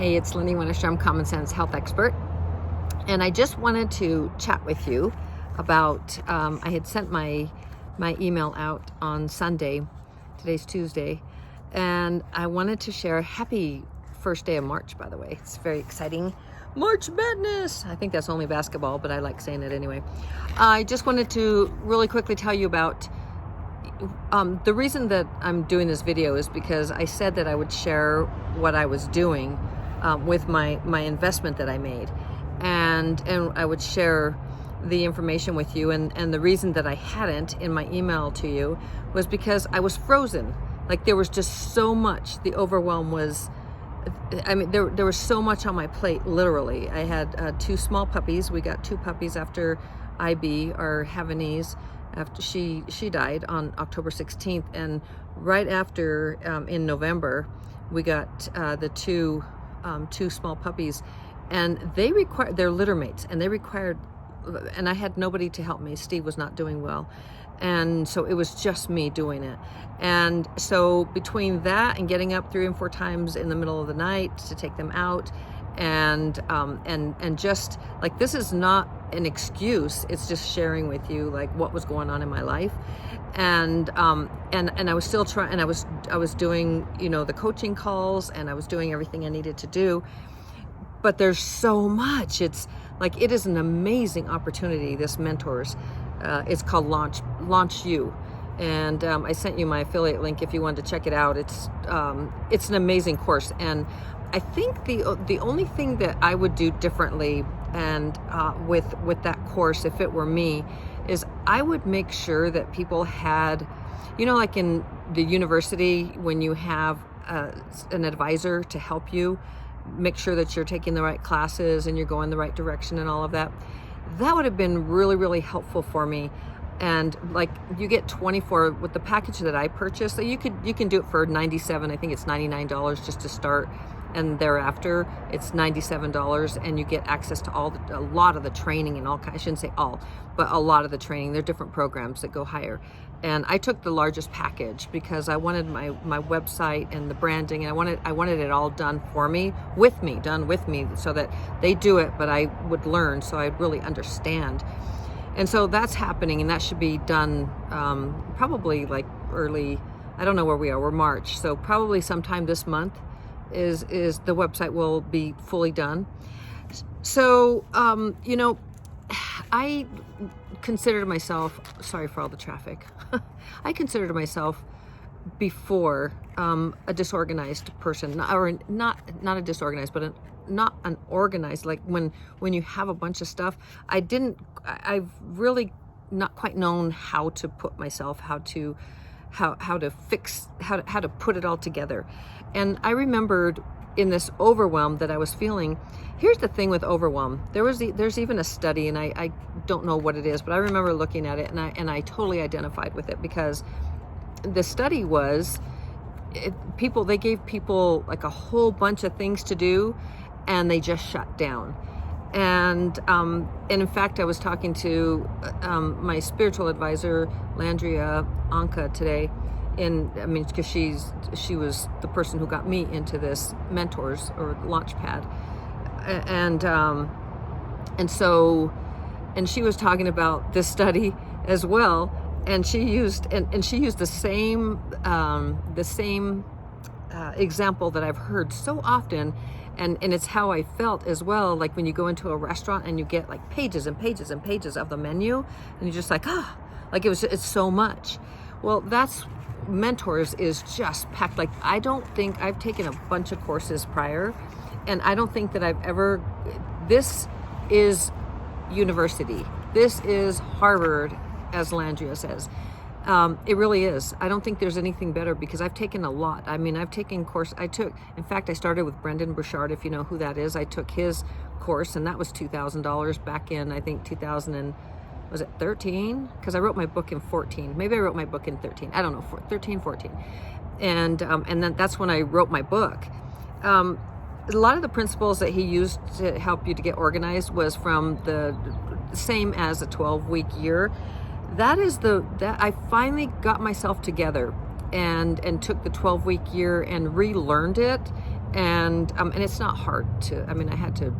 Hey, it's Lynnie, Wennerstrom, Common Sense Health Expert. And I just wanted to chat with you about, I had sent my email out on Sunday, today's Tuesday, and I wanted to share happy first day of March, by the way. It's very exciting. March Madness! I think that's only basketball, but I like saying it anyway. I just wanted to really quickly tell you about the reason that I'm doing this video is because I said that I would share what I was doing with my investment that I made, and I would share the information with you, and the reason that I hadn't in my email to you was because I was frozen. Like, there was just so much. The overwhelm was, I mean, there was so much on my plate, literally. I had two small puppies. We got two puppies after IB, our Havanese, after she died on October 16th, and right after in November we got the two small puppies, and they're litter mates, and they required, and I had nobody to help me. Steve was not doing well, and so it was just me doing it. And so between that and getting up 3 and 4 times in the middle of the night to take them out, and just like, this is not an excuse, it's just sharing with you like what was going on in my life. And I was still trying, and I was doing, the coaching calls, and I was doing everything I needed to do, but there's so much. It's like, it is an amazing opportunity, this mentors. It's called Launch You, and I sent you my affiliate link if you wanted to check it out. It's an amazing course, and I think the only thing that I would do differently, and with that course, if it were me, is I would make sure that people had, like in the university, when you have an advisor to help you make sure that you're taking the right classes and you're going the right direction and all of that. That would have been really, really helpful for me. And like, you get 24 with the package that I purchased. So you can do it for $97. I think it's $99 just to start, and thereafter it's $97, and you get access to a lot of the training and all kinds. I shouldn't say all, but a lot of the training. There are different programs that go higher, and I took the largest package because I wanted my website and the branding, and I wanted it all done for me, done with me, so that they do it, but I would learn, so I'd really understand. And so that's happening, and that should be done probably like early. I don't know where we are. We're March, so probably sometime this month is the website will be fully done. So I considered myself, sorry for all the traffic, I considered myself before a disorganized person, or not a disorganized, but not an organized. Like, when you have a bunch of stuff, I've really not quite known how to put myself, how to fix, how to put it all together. And I remembered in this overwhelm that I was feeling. Here's the thing with overwhelm. There's even a study, and I don't know what it is, but I remember looking at it, and I totally identified with it, because the study was, they gave people like a whole bunch of things to do, and they just shut down. And in fact, I was talking to my spiritual advisor, Landria Anka, today, because she was the person who got me into this mentors or launch pad, and she was talking about this study as well, and she used the same example that I've heard so often. And it's how I felt as well. Like, when you go into a restaurant and you get like pages and pages and pages of the menu, and you're just like, like it's so much. Well, that's mentors is just packed. Like, I don't think I've taken a bunch of courses prior, and I don't think that I've ever, this is university. This is Harvard, as Landria says. It really is. I don't think there's anything better, because I've taken a lot. I mean, I've taken course. In fact, I started with Brendan Burchard, if you know who that is. I took his course, and that was $2,000 back in, I think, 2013? Because I wrote my book in 14. Maybe I wrote my book in 13. I don't know, 13, 14. And then that's when I wrote my book. A lot of the principles that he used to help you to get organized was from the same as a 12-week year. That I finally got myself together and took the 12-week year and relearned it, and it's not hard to, I mean, I had to,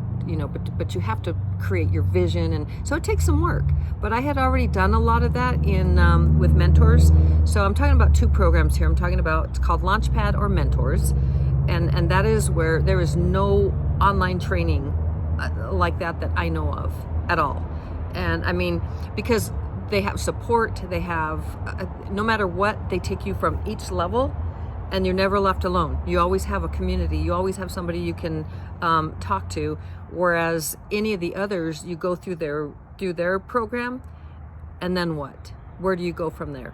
but you have to create your vision, and so it takes some work. But I had already done a lot of that in with mentors. So I'm talking about 2 programs here. I'm talking about, it's called Launchpad or Mentors, and that is where there is no online training like that I know of at all. And I mean, because they have support, they have no matter what, they take you from each level, and you're never left alone. You always have a community. You always have somebody you can talk to. Whereas any of the others, you go through their program, and then what? Where do you go from there?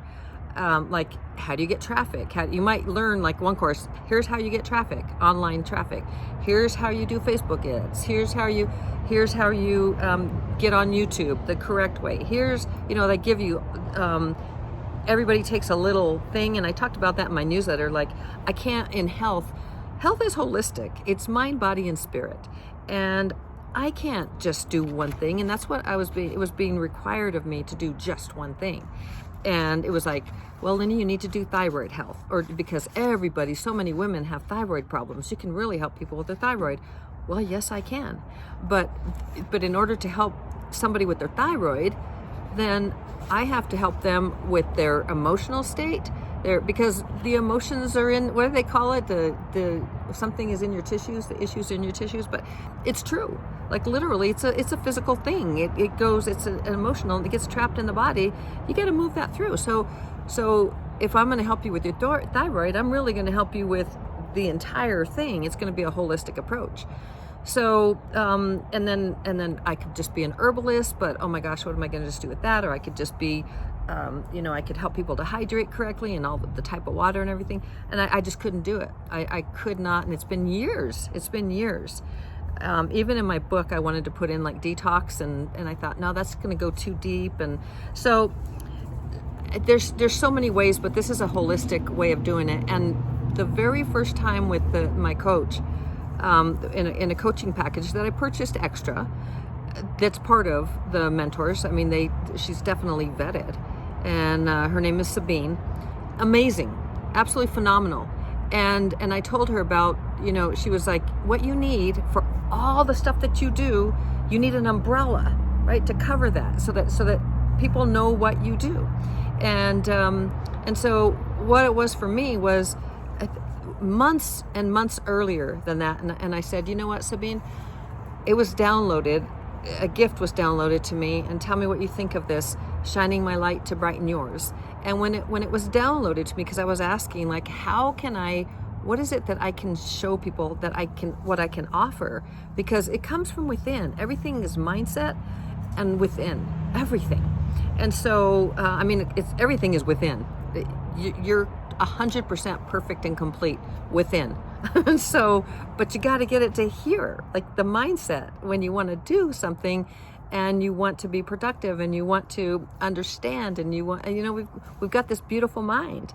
Like, how do you get traffic? You might learn, like, one course, here's how you get traffic, online traffic. Here's how you do Facebook ads. Here's how you get on YouTube the correct way. Here's, they give you, everybody takes a little thing, and I talked about that in my newsletter. Like, I can't, in health is holistic. It's mind, body, and spirit. And I can't just do one thing. And that's what it was being required of me to do just one thing. And it was like, well, Lynnie, you need to do thyroid health, or because so many women have thyroid problems. You can really help people with their thyroid. Well, yes, I can. But in order to help somebody with their thyroid, then I have to help them with their emotional state. Because the emotions are in, what do they call it? The something is in your tissues, the issues in your tissues. But it's true. Like, literally, it's a physical thing. It's an emotional, it gets trapped in the body. You got to move that through. So if I'm going to help you with your thyroid, I'm really going to help you with the entire thing. It's going to be a holistic approach. So, and then I could just be an herbalist, but oh my gosh, what am I going to just do with that? Or I could just be, I could help people to hydrate correctly and all the type of water and everything. And I just couldn't do it. I could not. And it's been years. Even in my book, I wanted to put in like detox, and I thought, no, that's going to go too deep. And so there's so many ways, but this is a holistic way of doing it. And the very first time with my coach, in a coaching package that I purchased extra, that's part of the mentors. I mean, she's definitely vetted, and her name is Sabine. Amazing, absolutely phenomenal. And I told her about, she was like, what you need for all the stuff that you do, you need an umbrella, right, to cover that, so that people know what you do. And so what it was for me was months and months earlier than that. And I said, you know what, Sabine, it was downloaded, a gift was downloaded to me, and tell me what you think of this, shining my light to brighten yours. And when it was downloaded to me, because I was asking, like, what is it that I can show people, what I can offer? Because it comes from within. Everything is mindset and within, everything. And so, everything is within. You're 100% perfect and complete within. So, but you got to get it to here, like the mindset when you want to do something, and you want to be productive, and you want to understand, and we've got this beautiful mind,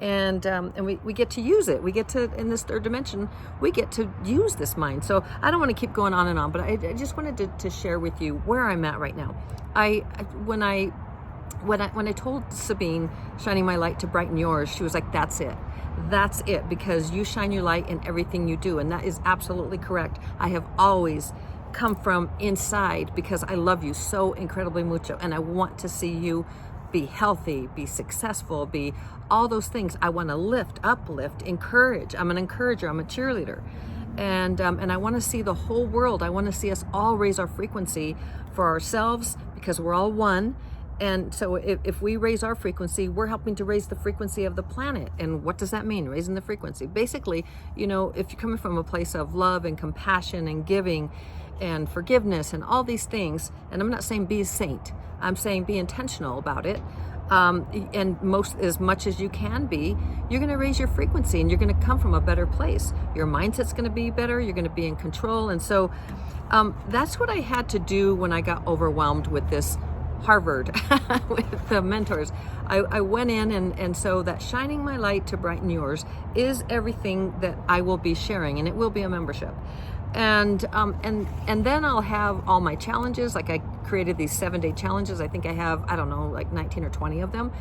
and we get to use it. We get to, in this third dimension, we get to use this mind. So I don't want to keep going on and on, but I just wanted to share with you where I'm at right now. When I told Sabine, shining my light to brighten yours, she was like, that's it, because you shine your light in everything you do. And that is absolutely correct. I have always come from inside, because I love you so incredibly mucho, and I want to see you be healthy, be successful, be all those things. I want to uplift, encourage. I'm an encourager, I'm a cheerleader. And I want to see the whole world. I want to see us all raise our frequency for ourselves, because we're all one. And so if we raise our frequency, we're helping to raise the frequency of the planet. And what does that mean, raising the frequency? Basically, if you're coming from a place of love and compassion and giving and forgiveness and all these things, and I'm not saying be a saint, I'm saying be intentional about it, and as much as you can be, you're going to raise your frequency, and you're going to come from a better place. Your mindset's going to be better. You're going to be in control. And so that's what I had to do when I got overwhelmed with this Harvard with the mentors. I went in, and so that shining my light to brighten yours is everything that I will be sharing, and it will be a membership. And then I'll have all my challenges. Like, I created these 7-day challenges. I think I have, like 19 or 20 of them.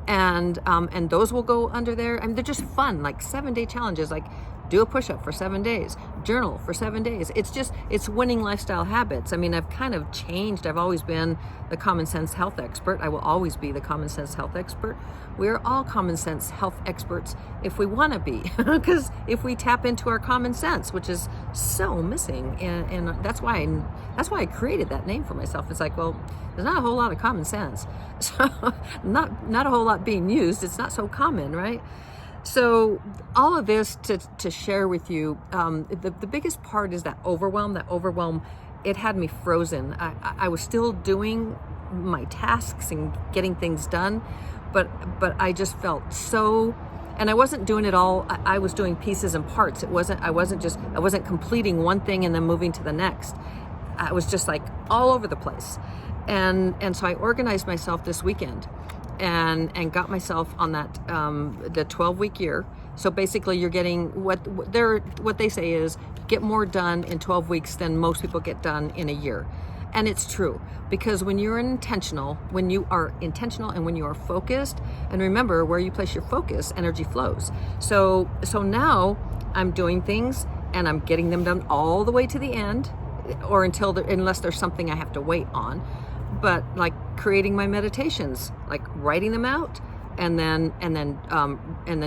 And those will go under there. I mean, they're just fun, like 7-day challenges. Like, do a push-up for 7 days, journal for 7 days. It's winning lifestyle habits. I mean, I've kind of changed. I've always been the common sense health expert. I will always be the common sense health expert. We're all common sense health experts if we want to be, because if we tap into our common sense, which is so missing, and that's why I created that name for myself. It's like, well, there's not a whole lot of common sense, so not a whole lot being used. It's not so common, right? So all of this to share with you, the biggest part is that overwhelm, it had me frozen. I was still doing my tasks and getting things done, but I just felt so, and I wasn't doing it all. I was doing pieces and parts. I wasn't completing one thing and then moving to the next. I was just like all over the place. And so I organized myself this weekend and got myself on that, the 12-week year. So basically you're getting what they say is get more done in 12 weeks than most people get done in a year. And it's true, because when you are intentional and when you are focused, and remember, where you place your focus, energy flows. So now I'm doing things and I'm getting them done all the way to the end, or unless there's something I have to wait on. But like creating my meditations, like writing them out, and then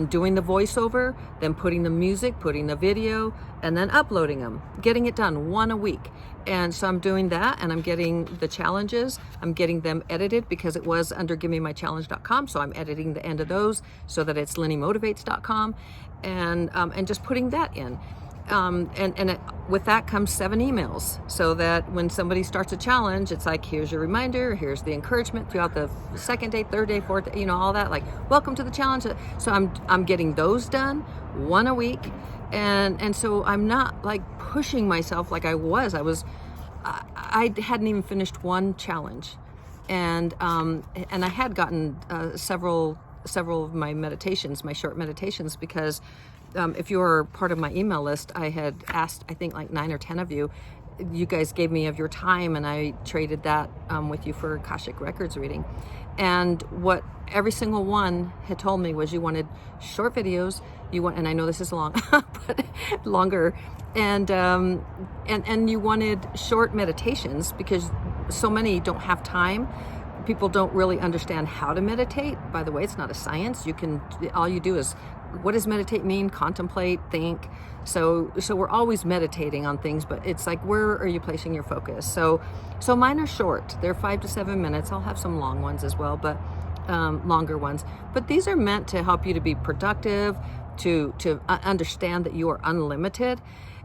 doing the voiceover, then putting the music, putting the video, and then uploading them, getting it done one a week. And so I'm doing that, and I'm getting the challenges, I'm getting them edited, because it was under givememychallenge.com. So I'm editing the end of those so that it's LynnieMotivates.com, and just putting that in. With that comes 7 emails, so that when somebody starts a challenge, it's like, here's your reminder, here's the encouragement throughout the 2nd day, 3rd day, 4th day, all that, like, welcome to the challenge. So I'm getting those done one a week, and so I'm not like pushing myself like I hadn't even finished one challenge, and I had gotten several of my meditations, my short meditations, because if you're part of my email list, I had asked, I think like 9 or 10 of you guys gave me of your time, and I traded that with you for Akashic Records reading. And what every single one had told me was, you wanted short videos, and I know this is long, but longer, and you wanted short meditations, because so many don't have time. People don't really understand how to meditate. By the way, it's not a science. All you do is, what does meditate mean? Contemplate, think. So we're always meditating on things, but it's like, where are you placing your focus? So mine are short. They're 5 to 7 minutes. I'll have some long ones as well, but longer ones. But these are meant to help you to be productive, to understand that you are unlimited.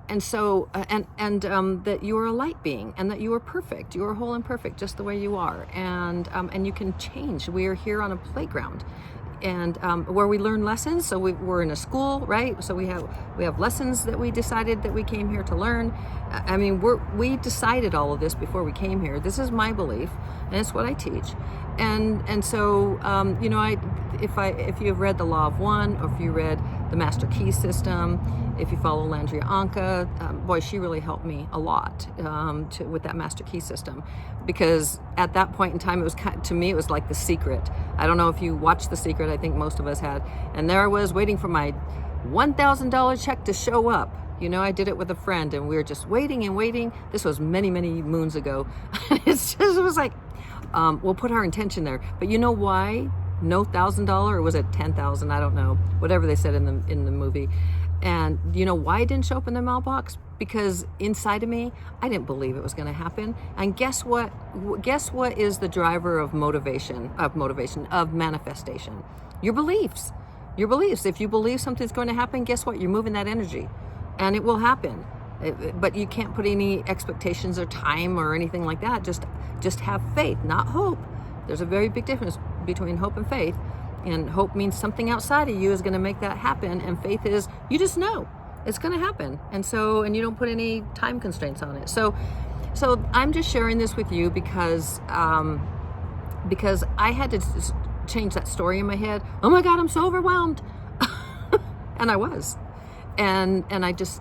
And so, that you are a light being, and that you are perfect. You are whole and perfect, just the way you are. And you can change. We are here on a playground, and where we learn lessons. So we're in a school, right? So we have lessons that we decided that we came here to learn. I mean, we decided all of this before we came here. This is my belief, and it's what I teach. And so, if you have read The Law of One, or if you read the Master Key System, if you follow Landria Anka, boy, she really helped me a lot with that Master Key System, because at that point in time, it was to me, it was like The Secret. I don't know if you watched The Secret. I think most of us had. And there I was waiting for my $1,000 check to show up. I did it with a friend, and we were just waiting and waiting. This was many, many moons ago. It was like, we'll put our intention there. But you know why? No $1,000, or was it 10,000? I don't know. Whatever they said in the movie. And you know why it didn't show up in the mailbox? Because inside of me, I didn't believe it was going to happen. And guess what? Guess what is the driver of motivation, of manifestation? Your beliefs. Your beliefs. If you believe something's going to happen, guess what? You're moving that energy, and it will happen. But you can't put any expectations or time or anything like that. Just have faith, not hope. There's a very big difference between hope and faith. And hope means something outside of you is going to make that happen. And faith is, you just know it's going to happen. And you don't put any time constraints on it. So I'm just sharing this with you because I had to change that story in my head. Oh my God, I'm so overwhelmed. And I was. And I just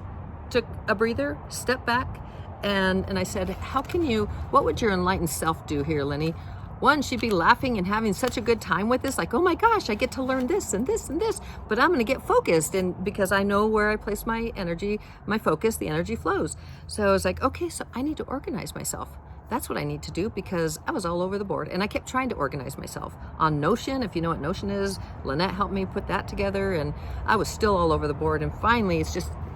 took a breather, stepped back, and I said, what would your enlightened self do here, Lynnie? one, she'd be laughing and having such a good time with this, like, oh my gosh, I get to learn this and this and this, but I'm going to get focused, and because I know where I place my energy, my focus, the energy flows. So I was like, okay, so I need to organize myself. That's what I need to do, because I was all over the board, and I kept trying to organize myself on Notion. If you know what Notion is, Lynette helped me put that together, and I was still all over the board. And finally,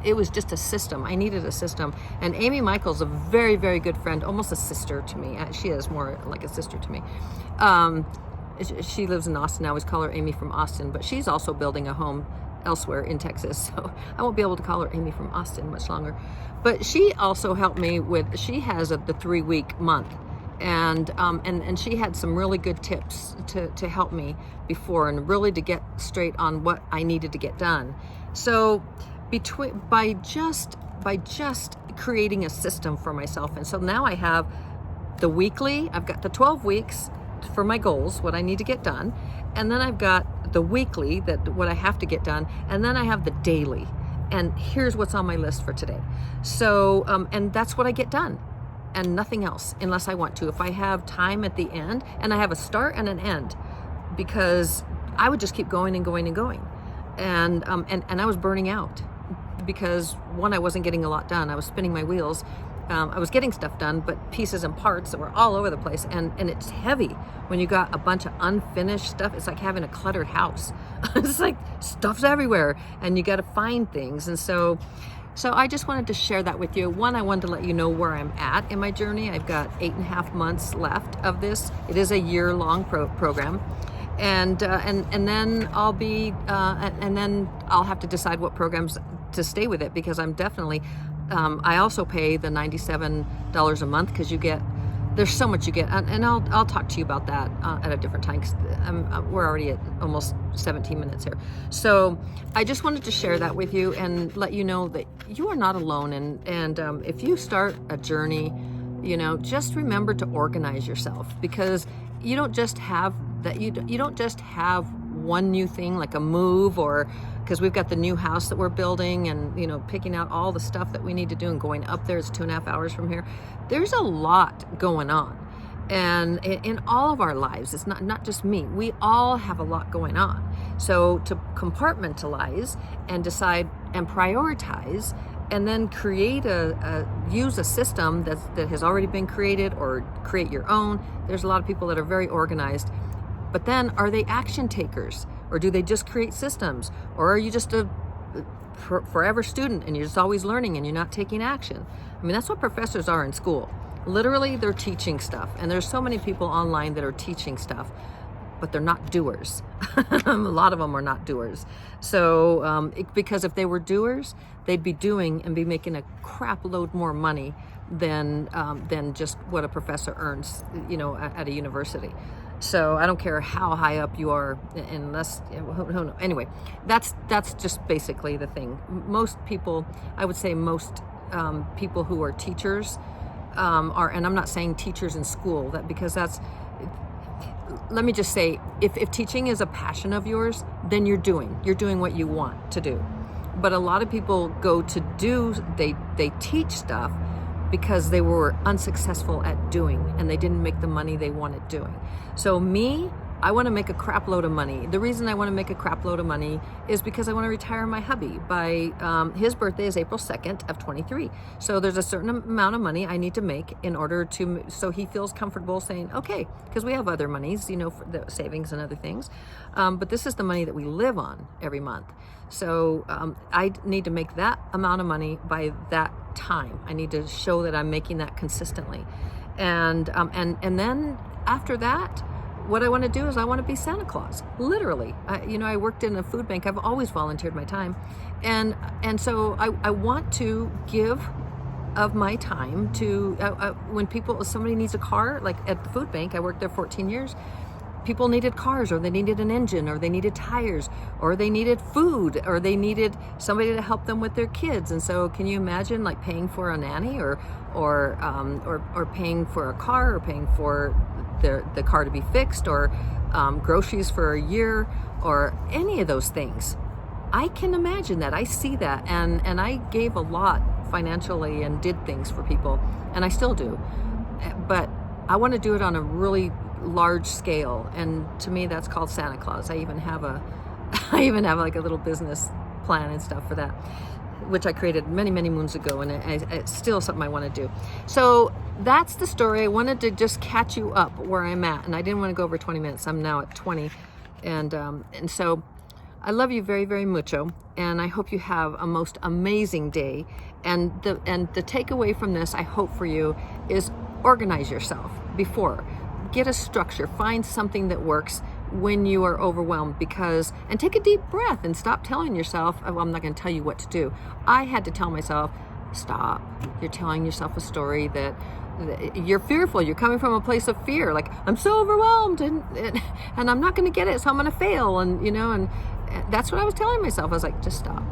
it was just a system. I needed a system. And Amy Michael's a very, very good friend, almost a sister to me. She is more like a sister to me. She lives in Austin. I always call her Amy from Austin, but she's also building a home elsewhere in Texas, so I won't be able to call her Amy from Austin much longer. But she also helped me with, she has the 3-week month, and she had some really good tips to help me before, and really to get straight on what I needed to get done. So by just creating a system for myself, and so now I have the weekly, I've got the 12 weeks for my goals, what I need to get done, and then I've got the weekly, that what I have to get done, and then I have the daily, and here's what's on my list for today. So and that's what I get done, and nothing else, unless I want to. If I have time at the end, and I have a start and an end, because I would just keep going and going and going, and I was burning out, because one, I wasn't getting a lot done. I was spinning my wheels. I was getting stuff done, but pieces and parts that were all over the place, and it's heavy when you got a bunch of unfinished stuff. It's like having a cluttered house. It's like stuff's everywhere, and you got to find things. And so I just wanted to share that with you. One, I wanted to let you know where I'm at in my journey. I've got 8.5 months left of this. It is a year-long program. And then I'll be and then I'll have to decide what programs to stay with it, because I'm definitely I also pay the $97 a month, because there's so much you get, and I'll talk to you about that at a different time, because we're already at almost 17 minutes here. So I just wanted to share that with you and let you know that you are not alone, and if you start a journey, just remember to organize yourself, because you don't just have that, you don't just have one new thing like a move, or because we've got the new house that we're building, and picking out all the stuff that we need to do and going up there. It's 2.5 hours from here. There's a lot going on, and in all of our lives, it's not just me. We all have a lot going on. So to compartmentalize and decide and prioritize, and then create use a system that has already been created, or create your own. There's a lot of people that are very organized, but then are they action takers, or do they just create systems, or are you just a forever student and you're just always learning and you're not taking action? I mean, that's what professors are in school. Literally, they're teaching stuff, and there's so many people online that are teaching stuff, but they're not doers. A lot of them are not doers. So because if they were doers, they'd be doing and be making a crap load more money than just what a professor earns, at a university. So I don't care how high up you are, unless, anyway, that's just basically the thing. Most people, I would say most people who are teachers are, and I'm not saying teachers in school, let me just say, if teaching is a passion of yours, then you're doing what you want to do. But a lot of people they teach stuff because they were unsuccessful at doing, and they didn't make the money they wanted doing. So me, I want to make a crap load of money. The reason I want to make a crap load of money is because I want to retire my hubby by, his birthday is April 2nd of 23. So there's a certain amount of money I need to make in order so he feels comfortable saying, okay, because we have other monies, for the savings and other things. But this is the money that we live on every month. So I need to make that amount of money by that time. I need to show that I'm making that consistently. And then after that, what I want to do is I want to be Santa Claus, literally. I worked in a food bank. I've always volunteered my time. And so I want to give of my time to, when somebody needs a car, like at the food bank, I worked there 14 years, people needed cars, or they needed an engine, or they needed tires, or they needed food, or they needed somebody to help them with their kids. And so can you imagine like paying for a nanny, or paying for a car, or paying for the car to be fixed, or groceries for a year, or any of those things? I can imagine that. I see that, and I gave a lot financially and did things for people, and I still do. But I want to do it on a really large scale. And to me, that's called Santa Claus. I even have like a little business plan and stuff for that, which I created many, many moons ago, and it's still something I want to do. So that's the story. I wanted to just catch you up where I'm at, and I didn't want to go over 20 minutes. I'm now at 20, and so I love you very, very mucho, and I hope you have a most amazing day. And the takeaway from this, I hope for you, is organize yourself before. Get a structure. Find something that works when you are overwhelmed, and take a deep breath and stop telling yourself, oh, I'm not going to tell you what to do. I had to tell myself, stop. You're telling yourself a story that you're fearful. You're coming from a place of fear. Like, I'm so overwhelmed and I'm not going to get it, so I'm going to fail. And, and that's what I was telling myself. I was like, just stop.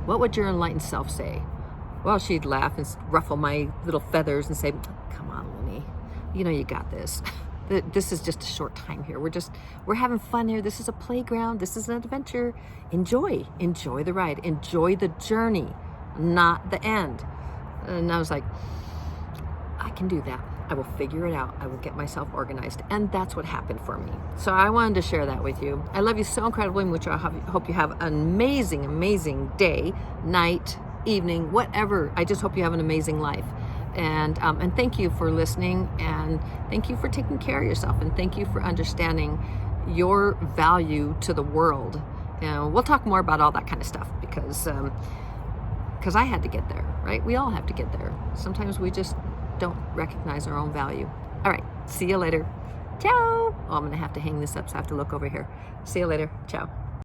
What would your enlightened self say? Well, she'd laugh and ruffle my little feathers and say, come on, Lynnie, you got this. This is just a short time here. We're having fun here. This is a playground. This is an adventure. Enjoy the ride. Enjoy the journey, not the end. And I was like, I can do that. I will figure it out. I will get myself organized. And that's what happened for me. So I wanted to share that with you. I love you so incredibly much. I hope you have an amazing, amazing day, night, evening, whatever. I just hope you have an amazing life. And thank you for listening, and thank you for taking care of yourself, and thank you for understanding your value to the world. We'll talk more about all that kind of stuff because I had to get there, right? We all have to get there. Sometimes we just don't recognize our own value. All right, see you later. Ciao. Oh, I'm gonna have to hang this up, so I have to look over here. See you later. Ciao.